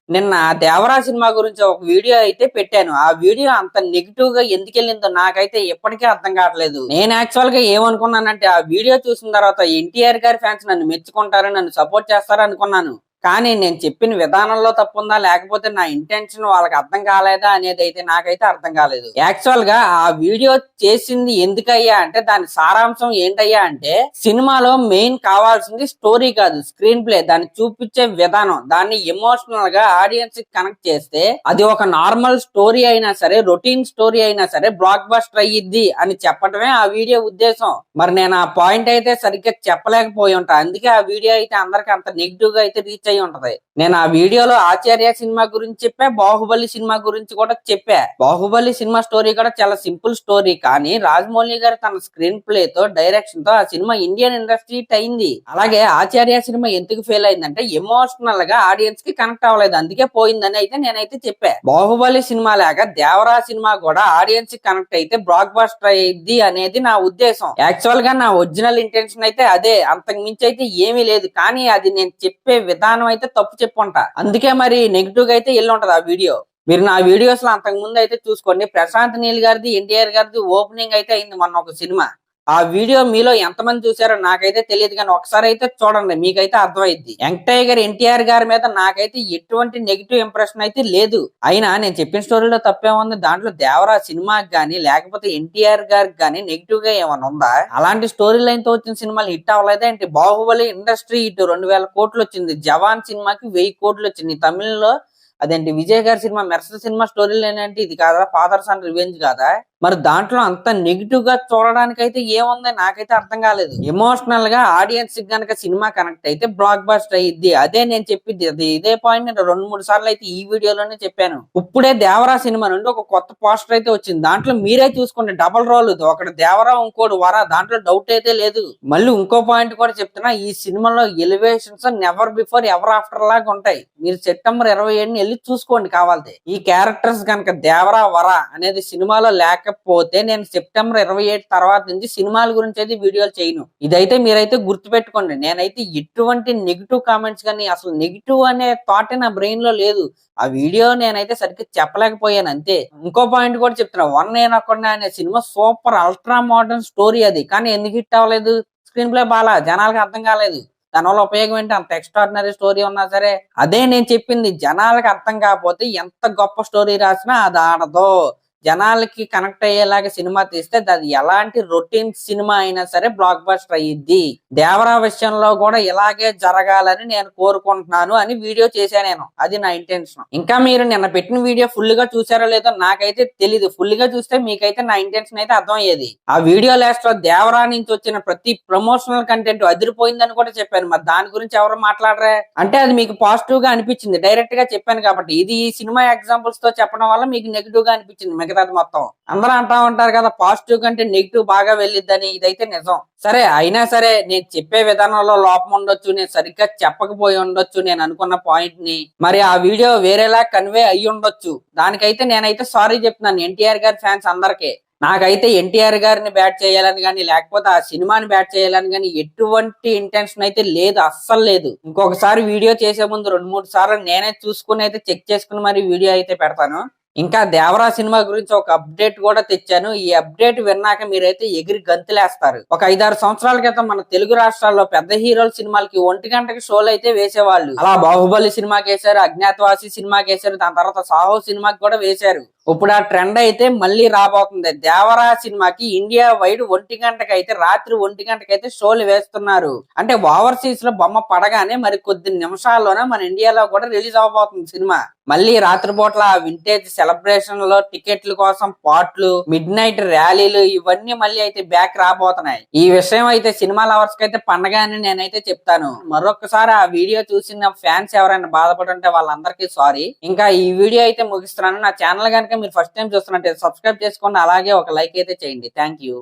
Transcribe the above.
నిన్న 'దేవరా' సినిమా గురించి ఒక వీడియో అయితే పెట్టాను. ఆ వీడియో అంత నెగెటివ్ గా ఎందుకెళ్ళిందో నాకైతే ఇప్పటికీ అర్థం కావట్లేదు. నేను యాక్చువల్ గా ఏమనుకున్నానంటే ఆ వీడియో చూసిన తర్వాత ఎన్టీఆర్ గారి ఫ్యాన్స్ నన్ను మెచ్చుకుంటారు, నన్ను సపోర్ట్ చేస్తారు అనుకున్నాను. కానీ నేను చెప్పిన విధానంలో తప్పుందా, లేకపోతే నా ఇంటెన్షన్ వాళ్ళకి అర్థం కాలేదా అనేది అయితే నాకైతే అర్థం కాలేదు. యాక్చువల్ గా ఆ వీడియో చేసింది ఎందుకయ్యా అంటే దాని సారాంశం ఏంటయ్యా అంటే సినిమాలో మెయిన్ కావాల్సింది స్టోరీ కాదు, స్క్రీన్ ప్లే. దాన్ని చూపించే విధానం, దాన్ని ఎమోషనల్ గా ఆడియన్స్ కి కనెక్ట్ చేస్తే అది ఒక నార్మల్ స్టోరీ అయినా సరే, రొటీన్ స్టోరీ అయినా సరే బ్లాక్ బస్టర్ అయ్యిద్ది అని చెప్పడమే ఆ వీడియో ఉద్దేశం. మరి నేను ఆ పాయింట్ అయితే సరిగ్గా చెప్పలేకపోయి ఉంటా, అందుకే ఆ వీడియో అయితే అందరికి అంత నెగిటివ్ గా అయితే రీచ్ అయ్యి ఉంటది. నేను ఆ వీడియోలో ఆచార్య సినిమా గురించి చెప్పా, బాహుబలి సినిమా గురించి కూడా చెప్పా. బాహుబలి సినిమా స్టోరీ కూడా చాలా సింపుల్ స్టోరీ, కానీ రాజమౌళి గారు తన స్క్రీన్ ప్లే తో, డైరెక్షన్ తో ఆ సినిమా ఇండియన్ ఇండస్ట్రీ హిట్ అయింది. అలాగే ఆచార్య సినిమా ఎందుకు ఫెయిల్ అయిందంటే ఎమోషనల్ గా ఆడియన్స్ కి కనెక్ట్ అవ్వలేదు, అందుకే పోయిందని అయితే నేనైతే చెప్పా. బాహుబలి సినిమా లాగా దేవరా సినిమా కూడా ఆడియన్స్ కి కనెక్ట్ అయితే బ్లాక్ బస్టర్ అయ్యిద్ది అనేది నా ఉద్దేశం. యాక్చువల్ గా నా ఒరిజినల్ ఇంటెన్షన్ అయితే అదే, అంతకు మించి అయితే ఏమీ లేదు. కానీ అది నేను చెప్పే విధానం అయితే తప్పు చెప్పుంటా, అందుకే మరి నెగిటివ్ గా అయితే వెళ్ళి ఉంటది ఆ వీడియో. మీరు నా వీడియోస్ లో అంతకు ముందు అయితే చూసుకోండి. ప్రశాంత్ నీల్ గారిది, ఎన్టీఆర్ గారిది ఓపెనింగ్ అయితే అయింది మొన్న ఒక సినిమా. ఆ వీడియో మీలో ఎంతమంది చూసారో నాకైతే తెలియదు, కానీ ఒకసారి అయితే చూడండి, మీకైతే అర్థమైద్ది. యంగ్ టైగర్ ఎన్టీఆర్ గారి మీద నాకైతే ఎటువంటి నెగిటివ్ ఇంప్రెషన్ అయితే లేదు. అయినా నేను చెప్పిన స్టోరీలో తప్పేముంది, దాంట్లో దేవరా సినిమాకి గానీ లేకపోతే ఎన్టీఆర్ గారికి గానీ నెగిటివ్ గా ఏమైనా ఉందా? అలాంటి స్టోరీ లైన్ తో వచ్చిన సినిమాలు హిట్ అవ్వలేదా ఏంటి? బాహుబలి ఇండస్ట్రీ ఇటు 2000 కోట్లు వచ్చింది, జవాన్ సినిమాకి 1000 కోట్లు వచ్చింది. తమిళ్లో అదేంటి విజయ్ గారి cinema Mersal cinema story line అంటే ఇది కాదా? ఫాదర్స్ అండ్ రివెంజ్ కాదా? మరి దాంట్లో అంత నెగిటివ్ గా చూడడానికి అయితే ఏముంది నాకైతే అర్థం కాలేదు. ఎమోషనల్ గా ఆడియన్స్ గనక సినిమా కనెక్ట్ అయితే బ్లాక్ బస్టర్ అయ్యిద్ది, అదే నేను చెప్పింది. అది ఇదే పాయింట్ నేను 2-3 సార్లు అయితే ఈ వీడియోలోనే చెప్పాను. ఇప్పుడే దేవరా సినిమా నుండి ఒక కొత్త పోస్టర్ అయితే వచ్చింది, దాంట్లో మీరే చూసుకోండి, డబల్ రోల్, ఒకటి దేవరా ఇంకోటి వరా, దాంట్లో డౌట్ అయితే లేదు. మళ్ళీ ఇంకో పాయింట్ కూడా చెప్తున్నా, ఈ సినిమాలో elevations never before ever after లాగా ఉంటాయి. మీరు సెప్టెంబర్ 27 వెళ్ళి చూసుకోండి కావాలంటే. ఈ క్యారెక్టర్స్ కనుక దేవరా వరా అనేది సినిమాలో లేకపోతే నేను సెప్టెంబర్ 27 తర్వాత నుంచి సినిమాల గురించి అయితే వీడియోలు చేయను. ఇదైతే మీరైతే గుర్తు పెట్టుకోండి. నేనైతే ఎటువంటి నెగిటివ్ కామెంట్స్ కానీ, అసలు నెగిటివ్ అనే థాట్ నా బ్రెయిన్ లో లేదు. ఆ వీడియో నేనైతే సరిగ్గా చెప్పలేకపోయాను అంతే. ఇంకో పాయింట్ కూడా చెప్తున్నా, వన్ నేనొక్కడినే అనే cinema super ultra modern story అది, కానీ ఎందుకు హిట్ అవ్వలేదు? స్క్రీన్ ప్లే బాగా జనాలకు అర్థం కాలేదు. దానివల్ల ఉపయోగం ఏంటి? అంత ఎక్స్ట్రాడినరీ స్టోరీ ఉన్నా సరే. అదే నేను చెప్పింది, జనాలకు అర్థం కాకపోతే ఎంత గొప్ప స్టోరీ రాసినా అది ఆడదు. జనాలకి కనెక్ట్ అయ్యేలాగా సినిమా తీస్తే అది ఎలాంటి రొటీన్ సినిమా అయినా సరే బ్లాక్ బస్టర్ అయ్యిద్ది. దేవరా విషయంలో కూడా ఇలాగే జరగాలని నేను కోరుకుంటున్నాను అని వీడియో చేశాను నేను, అది నా ఇంటెన్షన్. ఇంకా మీరు నిన్న పెట్టిన వీడియో ఫుల్ గా చూసారో లేదో నాకైతే తెలీదు. ఫుల్ గా చూస్తే మీకైతే నా ఇంటెన్షన్ అయితే అర్థం అయ్యేది. ఆ వీడియో లాస్ట్ లో దేవరా నుంచి వచ్చిన ప్రతి ప్రమోషనల్ కంటెంట్ అదిరిపోయిందని కూడా చెప్పాను. మరి దాని గురించి ఎవరు మాట్లాడరే అంటే అది మీకు పాజిటివ్ గా అనిపించింది, డైరెక్ట్ గా చెప్పాను కాబట్టి. ఇది ఈ సినిమా ఎగ్జాంపుల్స్ తో చెప్పడం వల్ల మీకు నెగిటివ్ గా అనిపించింది. మిగతాది మొత్తం అందరూ అంటా ఉంటారు కదా, పాజిటివ్ కంటే నెగిటివ్ బాగా వెళ్ళిద్దని. ఇదైతే నిజం. సరే, అయినా సరే నేను చెప్పే విధానంలో లోపం ఉండొచ్చు, నేను సరిగ్గా చెప్పకపోయి ఉండొచ్చు నేను అనుకున్న పాయింట్ ని. మరి ఆ వీడియో వేరేలా కన్వే అయ్యి ఉండొచ్చు, దానికైతే నేనైతే సారీ చెప్తున్నాను ఎన్టీఆర్ గారి ఫ్యాన్స్ అందరికీ. నాకైతే ఎన్టీఆర్ గారిని బ్యాట్ చేయాలని కానీ లేకపోతే ఆ సినిమాని బ్యాట్ చేయాలని కానీ ఎటువంటి ఇంటెన్షన్ అయితే లేదు, అస్సలు లేదు. ఇంకొకసారి వీడియో చేసే ముందు 2-3 సార్లు నేనే చూసుకుని అయితే చెక్ చేసుకుని మరి వీడియో అయితే పెడతాను. ఇంకా దేవరా సినిమా గురించి ఒక అప్డేట్ కూడా తెచ్చాను. ఈ అప్డేట్ విన్నాక మీరైతే ఎగిరి గంతులేస్తారు. ఒక 5-6 సంవత్సరాల క్రితం మన తెలుగు రాష్ట్రాల్లో పెద్ద హీరోల సినిమాలకి 1 గంటకి షోలు అయితే వేసేవాళ్ళు. అలా బాహుబలి సినిమాకి వేశారు, అజ్ఞాతవాసి సినిమాకి వేశారు, దాని తర్వాత సాహో సినిమాకి కూడా వేశారు. ఇప్పుడు ఆ ట్రెండ్ అయితే మళ్ళీ రాబోతుంది. దేవరా సినిమాకి ఇండియా వైడ్ 1 గంటకి అయితే, రాత్రి 1 గంటకి అయితే షోలు వేస్తున్నారు. అంటే ఓవర్సీస్ లో బొమ్మ పడగానే మరి కొద్ది నిమిషాల్లోనే మన ఇండియాలో కూడా రిలీజ్ అవబోతుంది సినిమా. మళ్ళీ రాత్రిపూట్ల వింటేజ్ సెలబ్రేషన్ లో టికెట్ల కోసం పాట్లు, మిడ్ నైట్ ర్యాలీలు, ఇవన్నీ మళ్ళీ అయితే బ్యాక్ రాబోతున్నాయి. ఈ విషయం అయితే సినిమా లవర్స్ కి అయితే పండగ అని నేనైతే చెప్తాను. మరొకసారి ఆ వీడియో చూసిన ఫ్యాన్స్ ఎవరైనా బాధపడుంటే వాళ్ళందరికీ సారీ. ఇంకా ఈ వీడియో అయితే ముగిస్తున్నాను. నా ఛానల్ కనుక మీరు ఫస్ట్ టైం చూస్తున్నట్టే సబ్స్క్రైబ్ చేసుకోండి, అలాగే ఒక లైక్ అయితే చేయండి. Thank you.